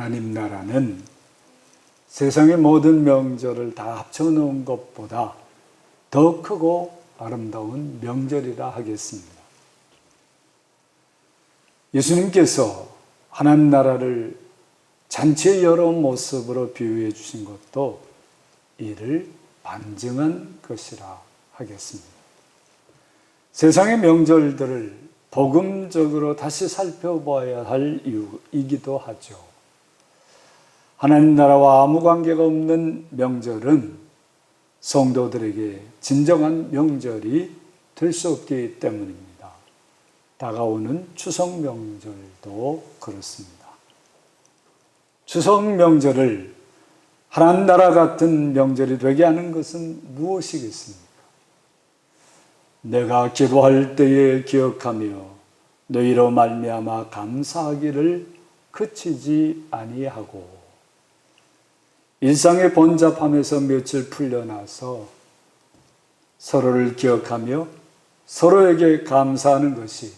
하나님 나라는 세상의 모든 명절을 다 합쳐놓은 것보다 더 크고 아름다운 명절이라 하겠습니다. 예수님께서 하나님 나라를 잔치의 여러 모습으로 비유해 주신 것도 이를 반증한 것이라 하겠습니다. 세상의 명절들을 복음적으로 다시 살펴봐야 할 이유이기도 하죠. 하나님 나라와 아무 관계가 없는 명절은 성도들에게 진정한 명절이 될 수 없기 때문입니다. 다가오는 추석 명절도 그렇습니다. 추석 명절을 하나님 나라 같은 명절이 되게 하는 것은 무엇이겠습니까? 내가 기도할 때에 기억하며 너희로 말미암아 감사하기를 그치지 아니하고, 일상의 번잡함에서 며칠 풀려나서 서로를 기억하며 서로에게 감사하는 것이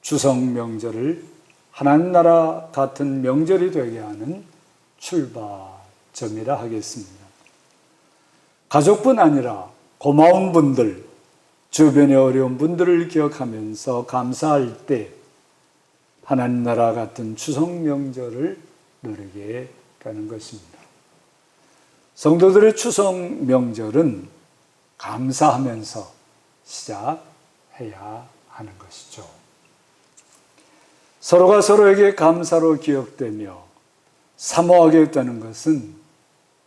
추석 명절을 하나님 나라 같은 명절이 되게 하는 출발점이라 하겠습니다. 가족뿐 아니라 고마운 분들, 주변의 어려운 분들을 기억하면서 감사할 때 하나님 나라 같은 추석 명절을 누리게 되는 것입니다. 성도들의 추석 명절은 감사하면서 시작해야 하는 것이죠. 서로가 서로에게 감사로 기억되며 사모하게 되는 것은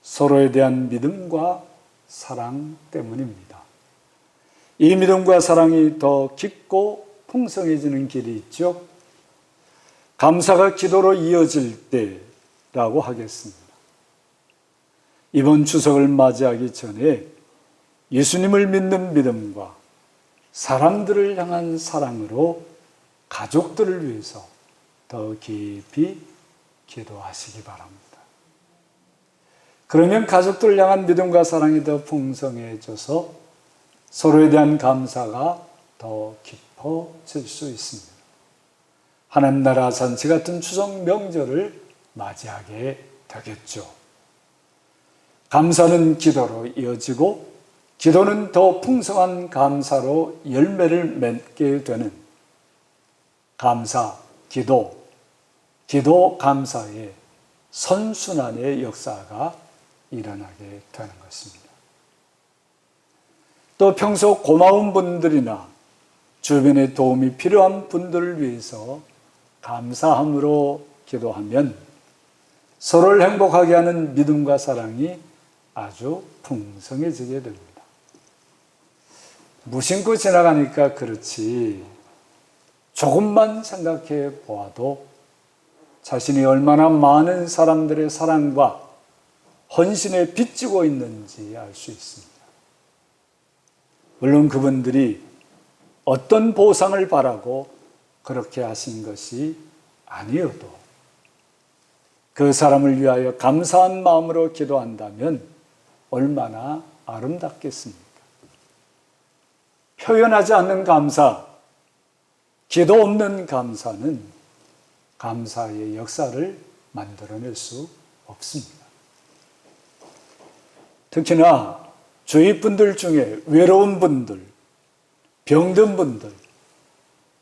서로에 대한 믿음과 사랑 때문입니다. 이 믿음과 사랑이 더 깊고 풍성해지는 길이 있죠. 감사가 기도로 이어질 때라고 하겠습니다. 이번 추석을 맞이하기 전에 예수님을 믿는 믿음과 사람들을 향한 사랑으로 가족들을 위해서 더 깊이 기도하시기 바랍니다. 그러면 가족들을 향한 믿음과 사랑이 더 풍성해져서 서로에 대한 감사가 더 깊어질 수 있습니다. 하나님 나라 잔치 같은 추석 명절을 맞이하게 되겠죠. 감사는 기도로 이어지고 기도는 더 풍성한 감사로 열매를 맺게 되는 감사, 기도, 감사의 선순환의 역사가 일어나게 되는 것입니다. 또 평소 고마운 분들이나 주변에 도움이 필요한 분들을 위해서 감사함으로 기도하면 서로를 행복하게 하는 믿음과 사랑이 아주 풍성해지게 됩니다. 무심코 지나가니까 그렇지, 조금만 생각해 보아도 자신이 얼마나 많은 사람들의 사랑과 헌신에 빚지고 있는지 알 수 있습니다. 물론 그분들이 어떤 보상을 바라고 그렇게 하신 것이 아니어도 그 사람을 위하여 감사한 마음으로 기도한다면 얼마나 아름답겠습니까? 표현하지 않는 감사, 기도 없는 감사는 감사의 역사를 만들어낼 수 없습니다. 특히나 주위 분들 중에 외로운 분들, 병든 분들,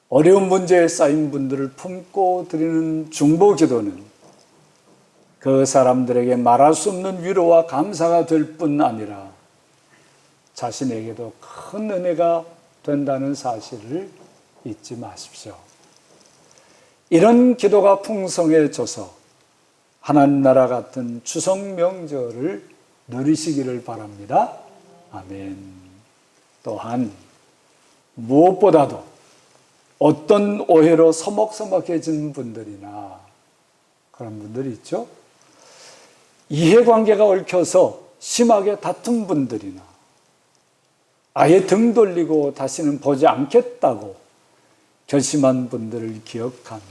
어려운 문제에 쌓인 분들을 품고 드리는 중보 기도는 그 사람들에게 말할 수 없는 위로와 감사가 될 뿐 아니라 자신에게도 큰 은혜가 된다는 사실을 잊지 마십시오. 이런 기도가 풍성해져서 하나님 나라 같은 추석 명절을 누리시기를 바랍니다. 아멘. 또한 무엇보다도 어떤 오해로 서먹서먹해진 분들이나 그런 분들이 있죠. 이해관계가 얽혀서 심하게 다툰 분들이나 아예 등 돌리고 다시는 보지 않겠다고 결심한 분들을 기억하며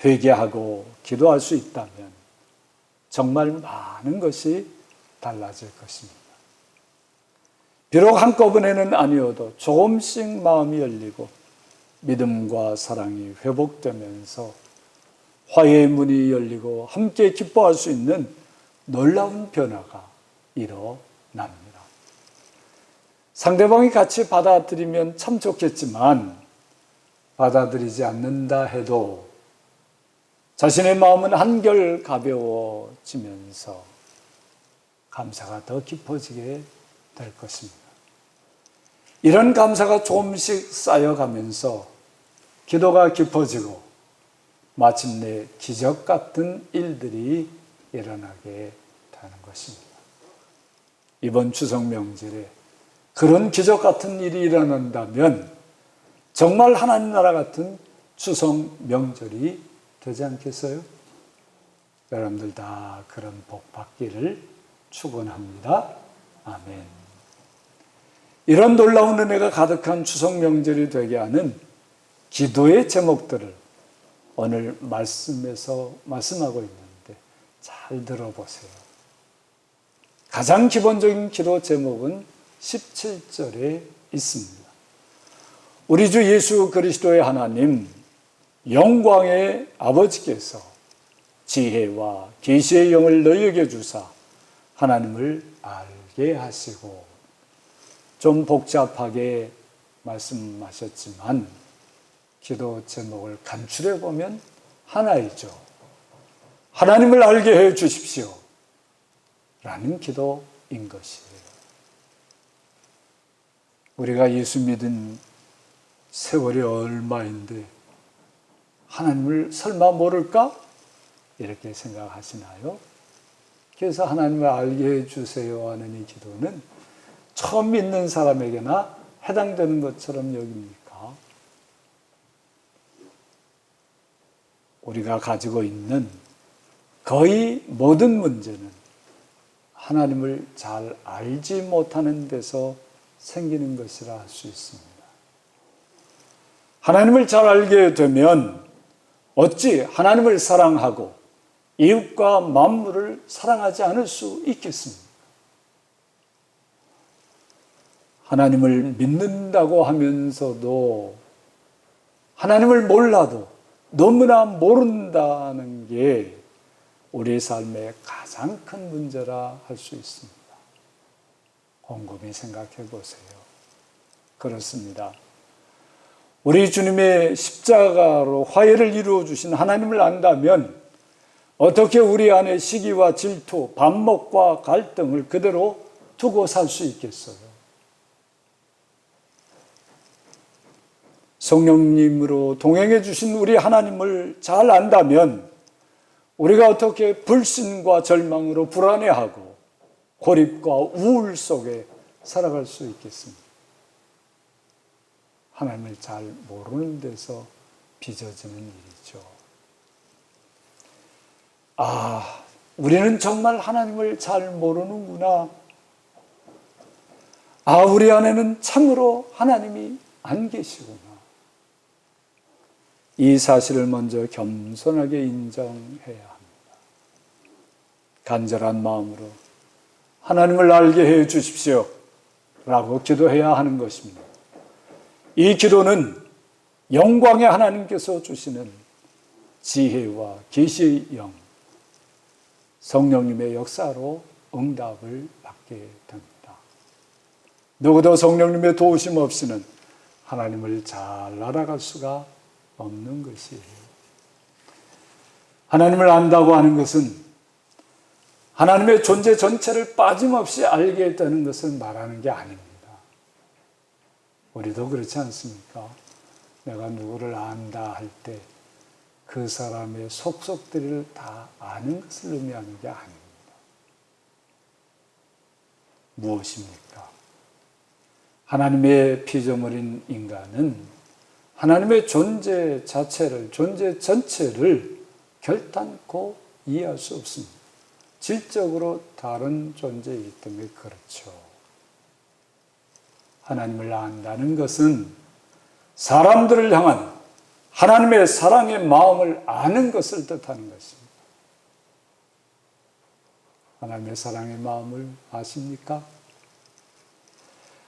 회개하고 기도할 수 있다면 정말 많은 것이 달라질 것입니다. 비록 한꺼번에는 아니어도 조금씩 마음이 열리고 믿음과 사랑이 회복되면서 화해의 문이 열리고 함께 기뻐할 수 있는 놀라운 변화가 일어납니다. 상대방이 같이 받아들이면 참 좋겠지만 받아들이지 않는다 해도 자신의 마음은 한결 가벼워지면서 감사가 더 깊어지게 될 것입니다. 이런 감사가 조금씩 쌓여가면서 기도가 깊어지고 마침내 기적 같은 일들이 일어나게 되는 것입니다. 이번 추석 명절에 그런 기적 같은 일이 일어난다면 정말 하나님 나라 같은 추석 명절이 되지 않겠어요? 여러분들 다 그런 복 받기를 축원합니다. 아멘. 이런 놀라운 은혜가 가득한 추석 명절이 되게 하는 기도의 제목들을 오늘 말씀에서 말씀하고 있는데 잘 들어보세요. 가장 기본적인 기도 제목은 17절에 있습니다. 우리 주 예수 그리스도의 하나님, 영광의 아버지께서 지혜와 계시의 영을 너희에게 주사 하나님을 알게 하시고, 좀 복잡하게 말씀하셨지만 기도 제목을 간추려 보면 하나이죠. 하나님을 알게 해 주십시오 라는 기도인 것이에요. 우리가 예수 믿은 세월이 얼마인데 하나님을 설마 모를까? 이렇게 생각하시나요? 그래서 하나님을 알게 해 주세요 하는 이 기도는 처음 믿는 사람에게나 해당되는 것처럼 여깁니까? 우리가 가지고 있는 거의 모든 문제는 하나님을 잘 알지 못하는 데서 생기는 것이라 할 수 있습니다. 하나님을 잘 알게 되면 어찌 하나님을 사랑하고 이웃과 만물을 사랑하지 않을 수 있겠습니까? 하나님을 믿는다고 하면서도 하나님을 몰라도 너무나 모른다는 게 우리의 삶의 가장 큰 문제라 할 수 있습니다. 곰곰이 생각해 보세요. 그렇습니다. 우리 주님의 십자가로 화해를 이루어 주신 하나님을 안다면 어떻게 우리 안에 시기와 질투, 반목과 갈등을 그대로 두고 살 수 있겠어요? 성령님으로 동행해 주신 우리 하나님을 잘 안다면 우리가 어떻게 불신과 절망으로 불안해하고 고립과 우울 속에 살아갈 수 있겠습니까? 하나님을 잘 모르는 데서 빚어지는 일이죠. 우리는 정말 하나님을 잘 모르는구나. 우리 안에는 참으로 하나님이 안 계시구나. 이 사실을 먼저 겸손하게 인정해야 합니다. 간절한 마음으로 하나님을 알게 해 주십시오 라고 기도해야 하는 것입니다. 이 기도는 영광의 하나님께서 주시는 지혜와 계시의 영, 성령님의 역사로 응답을 받게 됩니다. 누구도 성령님의 도우심 없이는 하나님을 잘 알아갈 수가 없는 것이에요. 하나님을 안다고 하는 것은 하나님의 존재 전체를 빠짐없이 알게 되는 것을 말하는 게 아닙니다. 우리도 그렇지 않습니까? 내가 누구를 안다 할 때 그 사람의 속속들이를 다 아는 것을 의미하는 게 아닙니다. 무엇입니까? 하나님의 피조물인 인간은 하나님의 존재 자체를, 존재 전체를 결단코 이해할 수 없습니다. 질적으로 다른 존재이기 때문에 그렇죠. 하나님을 안다는 것은 사람들을 향한 하나님의 사랑의 마음을 아는 것을 뜻하는 것입니다. 하나님의 사랑의 마음을 아십니까?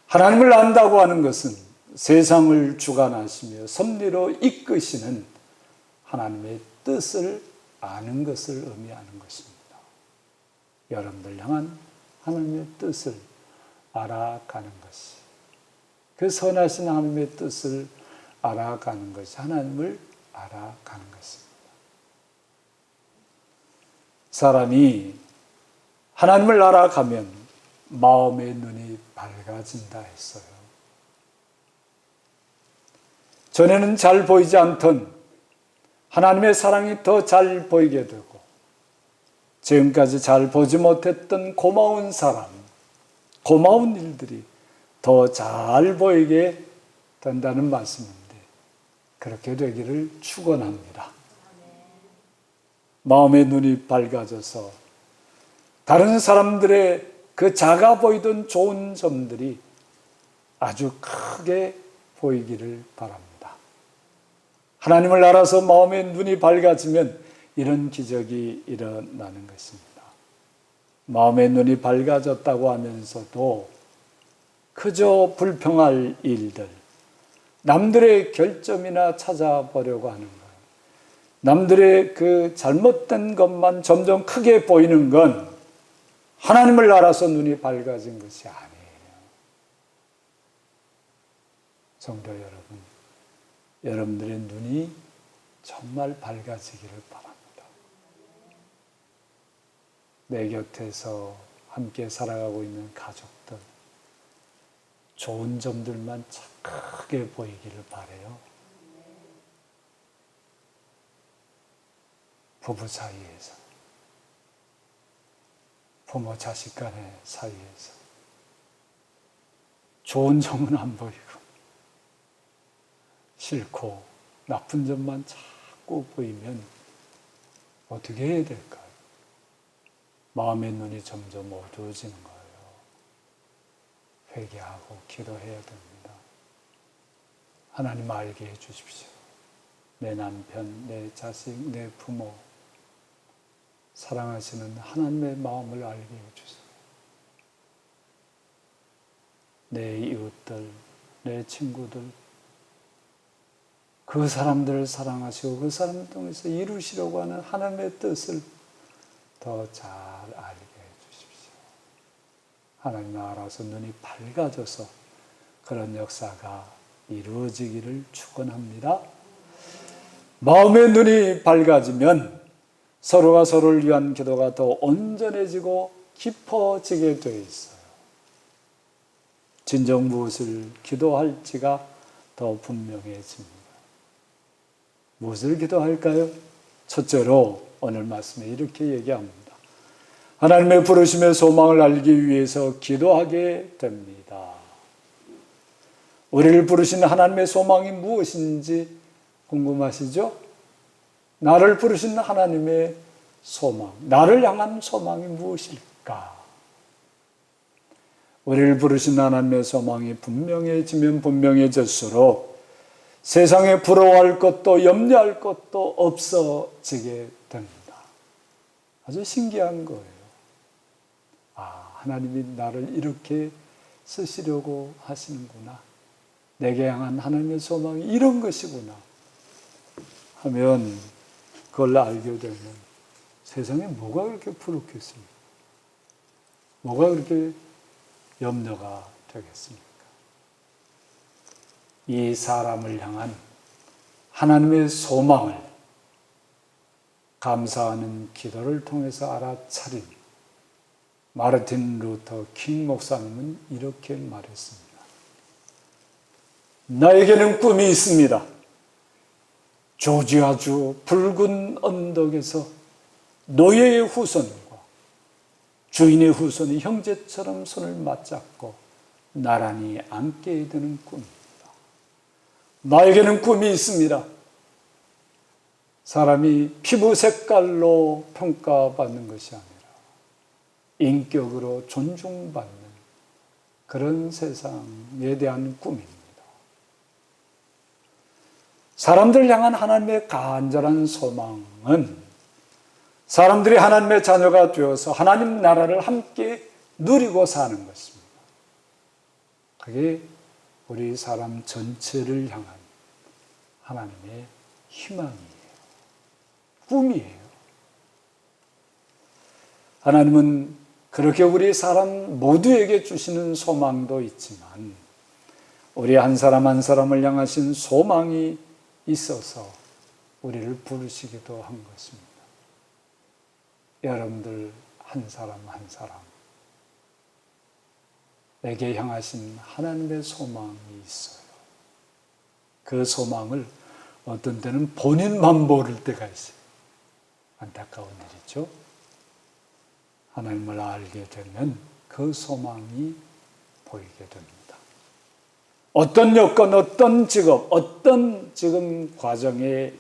하나님을 안다고 하는 것은 세상을 주관하시며 섭리로 이끄시는 하나님의 뜻을 아는 것을 의미하는 것입니다. 여러분들 향한 하나님의 뜻을 알아가는 것이, 그 선하신 하나님의 뜻을 알아가는 것이 하나님을 알아가는 것입니다. 사람이 하나님을 알아가면 마음의 눈이 밝아진다 했어요. 전에는 잘 보이지 않던 하나님의 사랑이 더 잘 보이게 되고, 지금까지 잘 보지 못했던 고마운 사람, 고마운 일들이 더 잘 보이게 된다는 말씀인데, 그렇게 되기를 축원합니다. 마음의 눈이 밝아져서 다른 사람들의 그 작아 보이던 좋은 점들이 아주 크게 보이기를 바랍니다. 하나님을 알아서 마음의 눈이 밝아지면 이런 기적이 일어나는 것입니다. 마음의 눈이 밝아졌다고 하면서도 그저 불평할 일들, 남들의 결점이나 찾아보려고 하는 것, 남들의 그 잘못된 것만 점점 크게 보이는 건 하나님을 알아서 눈이 밝아진 것이 아니에요. 성도 여러분, 여러분들의 눈이 정말 밝아지기를 바랍니다. 내 곁에서 함께 살아가고 있는 가족들, 좋은 점들만 크게 보이기를 바라요. 부부 사이에서, 부모 자식 간의 사이에서 좋은 점은 안 보이고 싫고 나쁜 점만 자꾸 보이면 어떻게 해야 될까요? 마음의 눈이 점점 어두워지는 거예요. 회개하고 기도해야 됩니다. 하나님 알게 해 주십시오. 내 남편, 내 자식, 내 부모, 사랑하시는 하나님의 마음을 알게 해 주세요. 내 이웃들, 내 친구들, 그 사람들을 사랑하시고 그 사람을 통해서 이루시려고 하는 하나님의 뜻을 더 잘 알게 해 주십시오. 하나님 알아서 눈이 밝아져서 그런 역사가 이루어지기를 축원합니다. 마음의 눈이 밝아지면 서로가 서로를 위한 기도가 더 온전해지고 깊어지게 되어 있어요. 진정 무엇을 기도할지가 더 분명해집니다. 무엇을 기도할까요? 첫째로 오늘 말씀에 이렇게 얘기합니다. 하나님의 부르심의 소망을 알기 위해서 기도하게 됩니다. 우리를 부르신 하나님의 소망이 무엇인지 궁금하시죠? 나를 부르신 하나님의 소망, 나를 향한 소망이 무엇일까? 우리를 부르신 하나님의 소망이 분명해지면 분명해질수록 세상에 부러워할 것도 염려할 것도 없어지게 됩니다. 아주 신기한 거예요. 하나님이 나를 이렇게 쓰시려고 하시는구나. 내게 향한 하나님의 소망이 이런 것이구나 하면, 그걸 알게 되면 세상에 뭐가 그렇게 부럽겠습니까? 뭐가 그렇게 염려가 되겠습니까? 이 사람을 향한 하나님의 소망을 감사하는 기도를 통해서 알아차린 마르틴 루터 킹 목사님은 이렇게 말했습니다. 나에게는 꿈이 있습니다. 조지아주 붉은 언덕에서 노예의 후손과 주인의 후손이 형제처럼 손을 맞잡고 나란히 앉게 되는 꿈입니다. 나에게는 꿈이 있습니다. 사람이 피부 색깔로 평가받는 것이 아니라 인격으로 존중받는 그런 세상에 대한 꿈입니다. 사람들을 향한 하나님의 간절한 소망은 사람들이 하나님의 자녀가 되어서 하나님 나라를 함께 누리고 사는 것입니다. 그게 우리 사람 전체를 향한 하나님의 희망이에요. 꿈이에요. 하나님은 그렇게 우리 사람 모두에게 주시는 소망도 있지만 우리 한 사람 한 사람을 향하신 소망이 있어서 우리를 부르시기도 한 것입니다. 여러분들 한 사람 한 사람에게 향하신 하나님의 소망이 있어요. 그 소망을 어떤 때는 본인만 모를 때가 있어요. 안타까운 일이죠. 하나님을 알게 되면 그 소망이 보이게 됩니다. 어떤 여건, 어떤 직업, 어떤 지금 과정에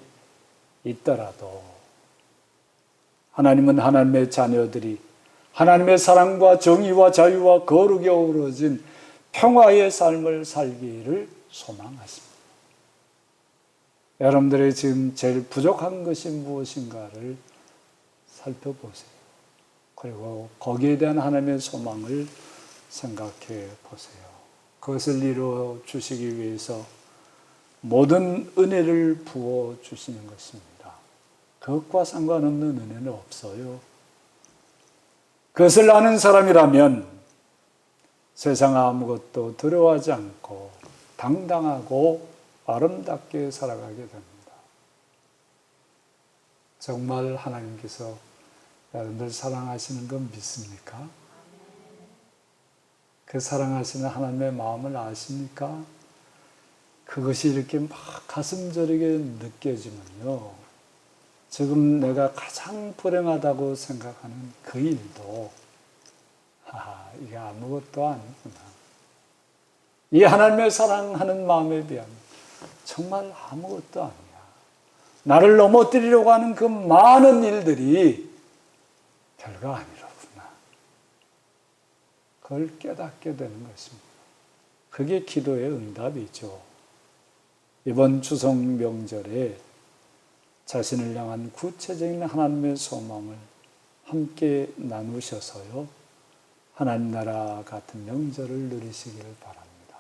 있더라도 하나님은 하나님의 자녀들이 하나님의 사랑과 정의와 자유와 거룩에 어우러진 평화의 삶을 살기를 소망하십니다. 여러분들의 지금 제일 부족한 것이 무엇인가를 살펴보세요. 그리고 거기에 대한 하나님의 소망을 생각해 보세요. 그것을 이루어 주시기 위해서 모든 은혜를 부어 주시는 것입니다. 그것과 상관없는 은혜는 없어요. 그것을 아는 사람이라면 세상 아무것도 두려워하지 않고 당당하고 아름답게 살아가게 됩니다. 정말 하나님께서 여러분들 사랑하시는 건 믿습니까? 그 사랑하시는 하나님의 마음을 아십니까? 그것이 이렇게 막 가슴 저리게 느껴지면요, 지금 내가 가장 불행하다고 생각하는 그 일도 이게 아무것도 아니구나. 이 하나님의 사랑하는 마음에 비하면 정말 아무것도 아니야. 나를 넘어뜨리려고 하는 그 많은 일들이 별거 아니로구나. 그걸 깨닫게 되는 것입니다. 그게 기도의 응답이죠. 이번 추석 명절에 자신을 향한 구체적인 하나님의 소망을 함께 나누셔서요, 하나님 나라 같은 명절을 누리시기를 바랍니다.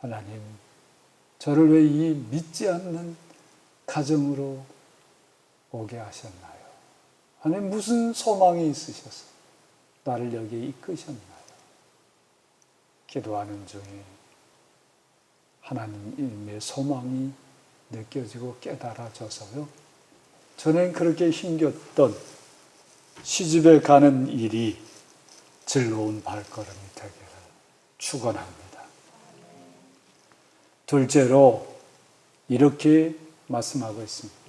하나님, 저를 왜 이 믿지 않는 가정으로 오게 하셨나요? 하나님, 무슨 소망이 있으셔서 나를 여기에 이끄셨나요? 기도하는 중에 하나님의 소망이 느껴지고 깨달아져서요, 저는 그렇게 힘겼던 시집에 가는 일이 즐거운 발걸음이 되기를 축원합니다. 둘째로 이렇게 말씀하고 있습니다.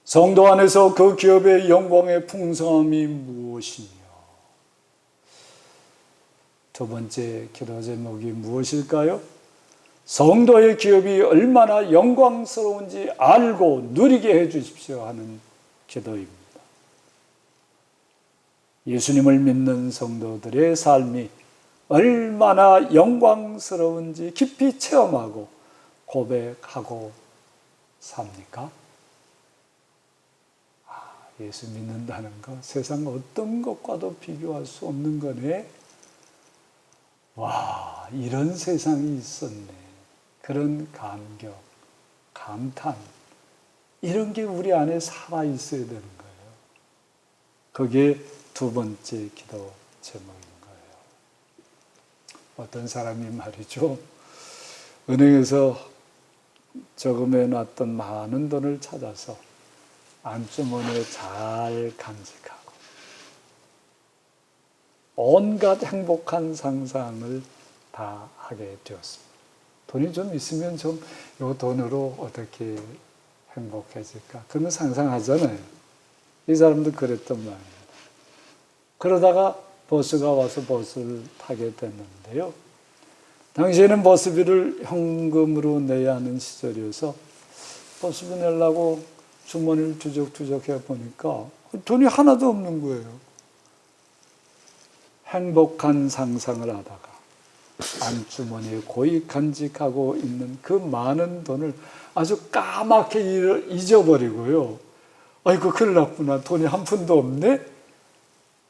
성도 안에서 그 기업의 영광의 풍성함이 무엇이며? 두 번째 기도 제목이 무엇일까요? 성도의 기업이 얼마나 영광스러운지 알고 누리게 해 주십시오 하는 기도입니다. 예수님을 믿는 성도들의 삶이 얼마나 영광스러운지 깊이 체험하고 고백하고 삽니까? 예수 믿는다는 것, 세상 어떤 것과도 비교할 수 없는 거네. 와, 이런 세상이 있었네. 그런 감격, 감탄, 이런 게 우리 안에 살아있어야 되는 거예요. 그게 두 번째 기도 제목인 거예요. 어떤 사람이 말이죠, 은행에서 저금해 놨던 많은 돈을 찾아서 안주머니에 잘 간직하고 온갖 행복한 상상을 다 하게 되었습니다. 돈이 좀 있으면 좀 이 돈으로 어떻게 행복해질까? 그런 상상하잖아요. 이 사람도 그랬던 말이에요. 그러다가 버스가 와서 버스를 타게 됐는데요. 당시에는 버스비를 현금으로 내야 하는 시절이어서 버스비 내려고 주머니를 투적투적 해보니까 돈이 하나도 없는 거예요. 행복한 상상을 하다가 안주머니에 고이 간직하고 있는 그 많은 돈을 아주 까맣게 잊어버리고요. 아이고, 큰일 났구나. 돈이 한 푼도 없네?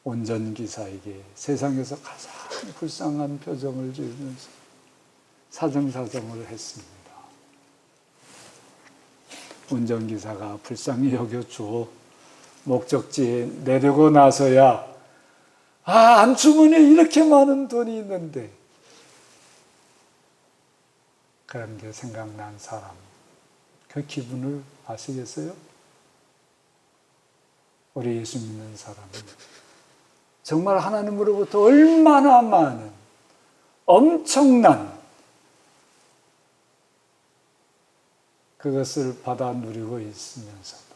운전기사에게 세상에서 가장 불쌍한 표정을 지으면서 사정사정을 했습니다. 운전기사가 불쌍히 여겨주어 목적지에 내리고 나서야 안주머니에 이렇게 많은 돈이 있는데, 그런 게 생각난 사람, 그 기분을 아시겠어요? 우리 예수 믿는 사람은 정말 하나님으로부터 얼마나 많은 엄청난 그것을 받아 누리고 있으면서도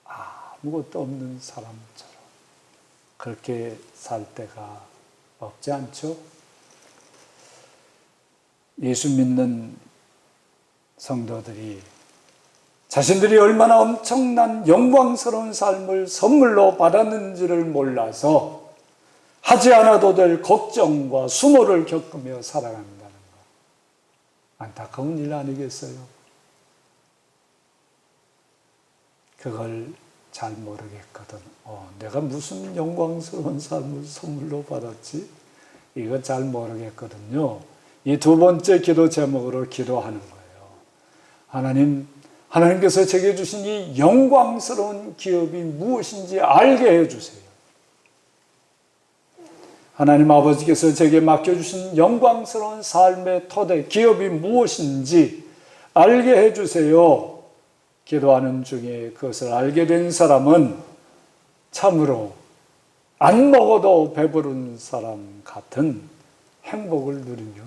아무것도 없는 사람처럼 그렇게 살 때가 없지 않죠? 예수 믿는 성도들이 자신들이 얼마나 엄청난 영광스러운 삶을 선물로 받았는지를 몰라서 하지 않아도 될 걱정과 수모를 겪으며 살아간다는 것, 안타까운 일 아니겠어요? 그걸 잘 모르겠거든. 내가 무슨 영광스러운 삶을 선물로 받았지? 이거 잘 모르겠거든요. 이 두 번째 기도 제목으로 기도하는 거예요. 하나님께서 제게 주신 이 영광스러운 기업이 무엇인지 알게 해주세요. 하나님 아버지께서 제게 맡겨주신 영광스러운 삶의 토대, 기업이 무엇인지 알게 해주세요. 기도하는 중에 그것을 알게 된 사람은 참으로 안 먹어도 배부른 사람 같은 행복을 누리며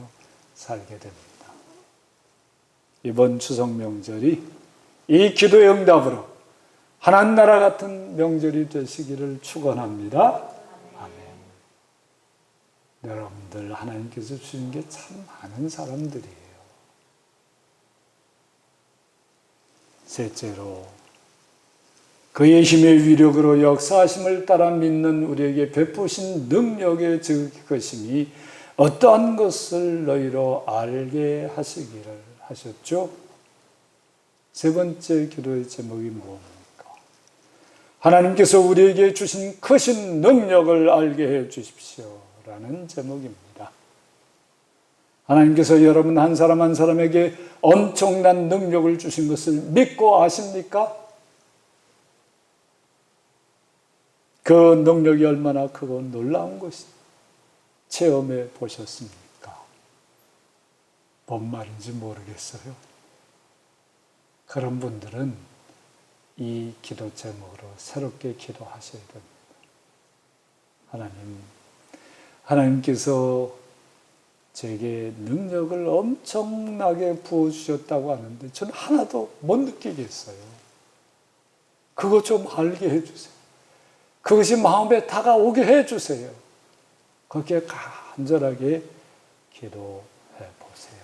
살게 됩니다. 이번 추석 명절이 이 기도의 응답으로 하나님 나라 같은 명절이 되시기를 축원합니다. 아멘. 여러분들, 하나님께서 주신 게 참 많은 사람들이에요. 셋째로, 그의 힘의 위력으로 역사하심을 따라 믿는 우리에게 베푸신 능력의 것임이 어떠한 것을 너희로 알게 하시기를 하셨죠? 세 번째 기도의 제목이 무엇입니까? 하나님께서 우리에게 주신 크신 능력을 알게 해 주십시오 라는 제목입니다. 하나님께서 여러분 한 사람 한 사람에게 엄청난 능력을 주신 것을 믿고 아십니까? 그 능력이 얼마나 크고 놀라운 것인지 체험해 보셨습니까? 뭔 말인지 모르겠어요. 그런 분들은 이 기도 제목으로 새롭게 기도하셔야 됩니다. 하나님께서 제게 능력을 엄청나게 부어주셨다고 하는데 저는 하나도 못 느끼겠어요. 그거 좀 알게 해주세요. 그것이 마음에 다가오게 해주세요. 그렇게 간절하게 기도해 보세요.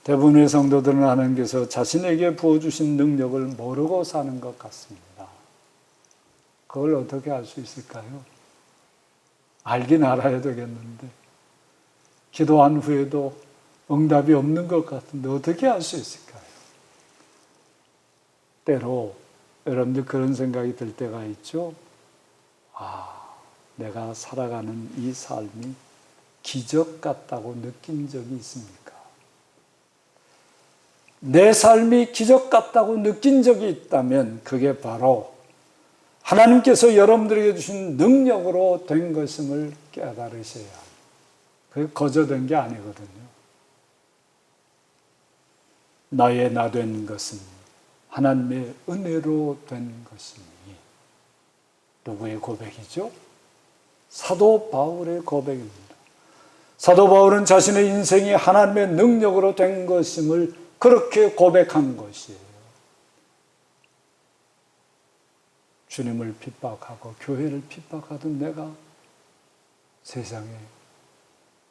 대부분의 성도들은 하나님께서 자신에게 부어주신 능력을 모르고 사는 것 같습니다. 그걸 어떻게 알 수 있을까요? 알긴 알아야 되겠는데 기도한 후에도 응답이 없는 것 같은데 어떻게 알 수 있을까요? 때로 여러분들 그런 생각이 들 때가 있죠. 내가 살아가는 이 삶이 기적 같다고 느낀 적이 있습니까? 내 삶이 기적 같다고 느낀 적이 있다면 그게 바로 하나님께서 여러분들에게 주신 능력으로 된 것임을 깨달으셔야 합니다. 그게 거저된 게 아니거든요. 나의 나 된 것은 하나님의 은혜로 된 것이니. 누구의 고백이죠? 사도 바울의 고백입니다. 사도 바울은 자신의 인생이 하나님의 능력으로 된 것임을 그렇게 고백한 것이에요. 주님을 핍박하고 교회를 핍박하던 내가 세상에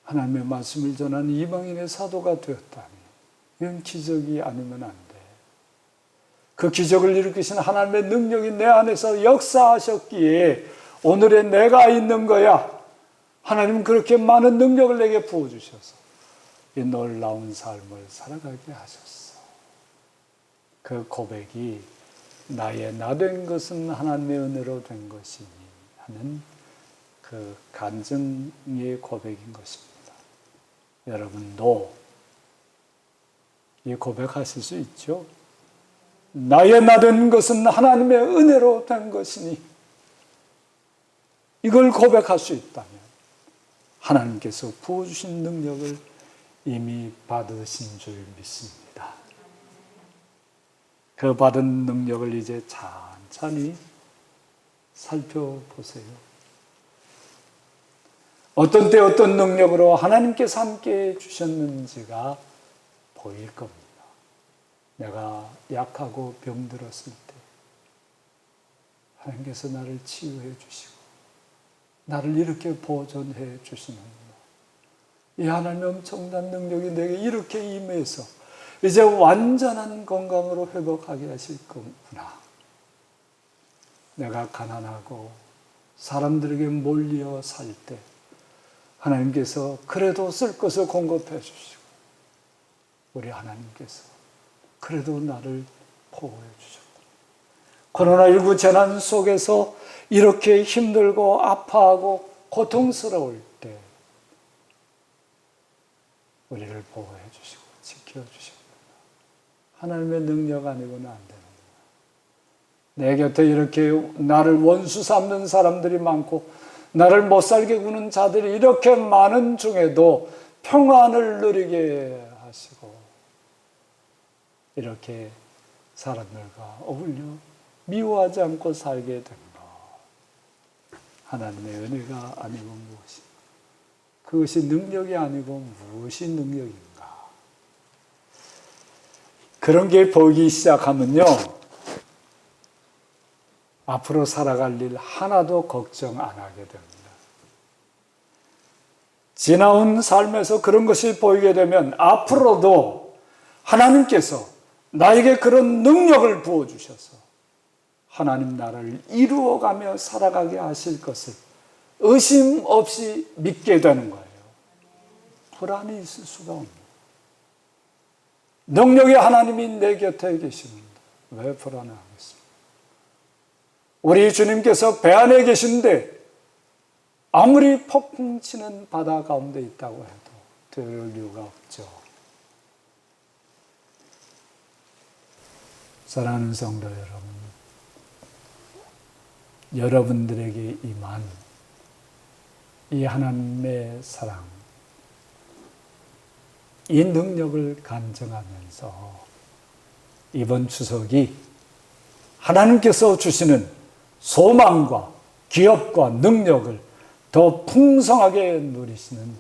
하나님의 말씀을 전하는 이방인의 사도가 되었다니, 이런 기적이 아니면 안 돼. 그 기적을 일으키신 하나님의 능력이 내 안에서 역사하셨기에 오늘의 내가 있는 거야. 하나님은 그렇게 많은 능력을 내게 부어주셔서 이 놀라운 삶을 살아가게 하셨어. 그 고백이 나의 나 된 것은 하나님의 은혜로 된 것이니 하는 그 간증의 고백인 것입니다. 여러분도 이 고백하실 수 있죠? 나의 나된 것은 하나님의 은혜로 된 것이니 이걸 고백할 수 있다면 하나님께서 부어주신 능력을 이미 받으신 줄 믿습니다. 그 받은 능력을 이제 찬찬히 살펴보세요. 어떤 때 어떤 능력으로 하나님께서 함께 주셨는지가 보일 겁니다. 내가 약하고 병들었을 때 하나님께서 나를 치유해 주시고 나를 이렇게 보존해 주시는구나. 이 하나님의 엄청난 능력이 내게 이렇게 임해서 이제 완전한 건강으로 회복하게 하실 거구나. 내가 가난하고 사람들에게 몰려 살 때 하나님께서 그래도 쓸 것을 공급해 주시고 우리 하나님께서 그래도 나를 보호해 주셨구나. 코로나19 재난 속에서 이렇게 힘들고 아파하고 고통스러울 때 우리를 보호해 주시고 지켜주셨구나. 하나님의 능력 아니고는 안 되는구나. 내 곁에 이렇게 나를 원수 삼는 사람들이 많고 나를 못 살게 구는 자들이 이렇게 많은 중에도 평안을 누리게 하시고 이렇게 사람들과 어울려 미워하지 않고 살게 된 것, 하나님의 은혜가 아니고 무엇인가? 그것이 능력이 아니고 무엇이 능력인가? 그런 게 보이기 시작하면요, 앞으로 살아갈 일 하나도 걱정 안 하게 됩니다. 지나온 삶에서 그런 것이 보이게 되면 앞으로도 하나님께서 나에게 그런 능력을 부어주셔서 하나님 나라를 이루어가며 살아가게 하실 것을 의심 없이 믿게 되는 거예요. 불안이 있을 수가 없는 거예요. 능력의 하나님이 내 곁에 계십니다. 왜 불안해하겠습니까? 우리 주님께서 배 안에 계신데 아무리 폭풍 치는 바다 가운데 있다고 해도 두려울 이유가 없죠. 사랑하는 성도 여러분, 여러분들에게 임한 이 하나님의 사랑, 이 능력을 간증하면서 이번 추석이 하나님께서 주시는 소망과 기업과 능력을 더 풍성하게 누리시는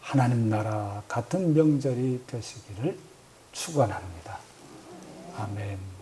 하나님 나라 같은 명절이 되시기를 축원합니다. 아멘.